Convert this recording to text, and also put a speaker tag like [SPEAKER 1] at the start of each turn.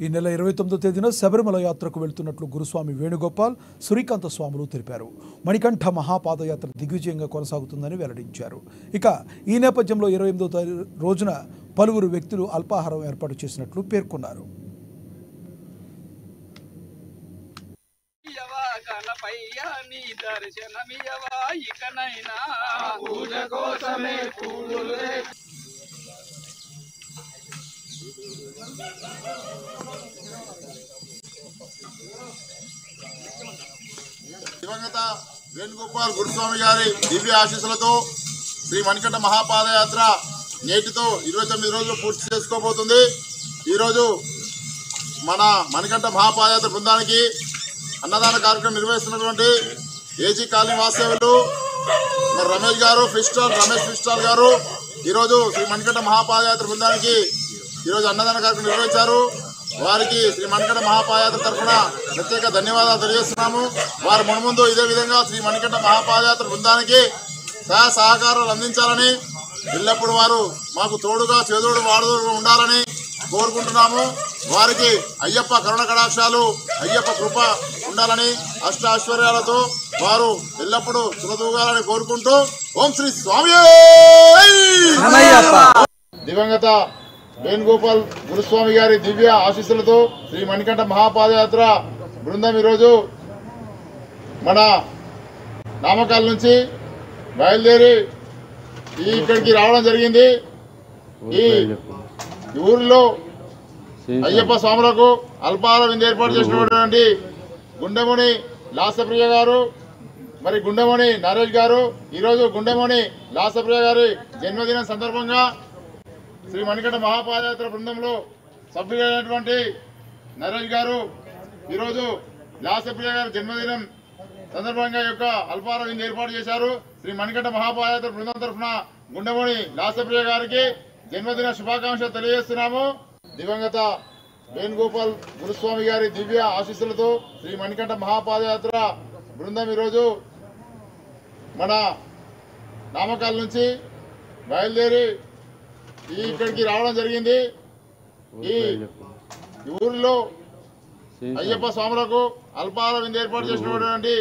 [SPEAKER 1] ఈ నెల 29వ తేదీన శబరిమల యాత్రకు వెళ్తున్నట్లు గురుస్వామి వేణుగోపాల్, శ్రీకాంత స్వాములు తెలిపారు. మణికంఠ మహాపాదయాత్ర దిగ్విజయంగా కొనసాగుతుందని వెల్లడించారు. ఇక ఈ నేపథ్యంలో 28వ రోజున పలువురు వ్యక్తులు అల్పాహారం ఏర్పాటు చేసినట్లు పేర్కొన్నారు.
[SPEAKER 2] దివంగత వేణుగోపాల్ గురుస్వామి గారి దివ్య ఆశీస్సులతో శ్రీ మణికంఠ మహాపాదయాత్ర నేటితో 29 రోజులు పూర్తి చేసుకోబోతుంది. ఈరోజు మన మణికంఠ మహాపాదయాత్ర బృందానికి అన్నదాన కార్యక్రమం నిర్వహిస్తున్నటువంటి ఏజీ కాలనీ వాస్తవ్యులు మరి రమేష్ ఫిస్టాల్ గారు ఈరోజు శ్రీ మణికంఠ మహాపాదయాత్ర బృందానికి ఈరోజు అన్నదాన కార్యక్రమం నిర్వహించారు. వారికి శ్రీ మణికంఠ మహాపాదయాత్ర తరఫున ప్రత్యేక ధన్యవాదాలు తెలియజేస్తున్నాము. వారు మున్ముందు ఇదే విధంగా శ్రీ మణికంఠ మహాపాదయాత్ర బృందానికి సహాయ సహకారాలు అందించాలని, ఎల్లప్పుడూ వారు మాకు తోడుగా చేదోడు వాడుదోడుగా ఉండాలని కోరుకుంటున్నాము. వారికి అయ్యప్ప కరుణ కటాక్షాలు, అయ్యప్ప కృప ఉండాలని, అష్ట ఐశ్వర్యాలతో వారు ఎల్లప్పుడూ చులదూగాలని కోరుకుంటూ ఓం శ్రీ స్వామి. దివంగత వేణుగోపాల్ గురుస్వామి గారి దివ్య ఆశీస్సులతో శ్రీ మణికంఠ మహాపాదయాత్ర బృందం ఈరోజు మన నామకాల నుంచి బయలుదేరి ఇక్కడికి రావడం జరిగింది. ఈ ఊరిలో అయ్యప్ప స్వాములకు అల్పాహార విందు ఏర్పాటు చేసినటువంటి గుండెమణి లాసప్రియ గారు, మరి గుండెమణి నరేష్ గారు, ఈరోజు గుండెమణి లాసప్రియ గారి జన్మదినం సందర్భంగా శ్రీ మణికంఠ మహాపాదయాత్ర బృందంలో సభ్యులైనటువంటి నరేష్ గారు ఈరోజు లాసప్రియ గారి జన్మదినం సందర్భంగా యొక్క అల్పాహార విందు ఏర్పాటు చేశారు. శ్రీ మణికంఠ మహాపాదయాత్ర బృందం తరఫున గుండెమణి లాసప్రియ గారికి జన్మదిన శుభాకాంక్షలు తెలియజేస్తున్నాము. దివంగత వేణుగోపాల్ గురుస్వామి గారి దివ్య ఆశీస్సులతో శ్రీ మణికంఠ మహాపాదయాత్ర బృందం ఈరోజు మన నామకాల నుంచి బయలుదేరి ఇక్కడికి రావడం జరిగింది. ఈ ఊరిలో అయ్యప్ప స్వాములకు అల్పాహార విందు ఏర్పాటు చేసినటువంటి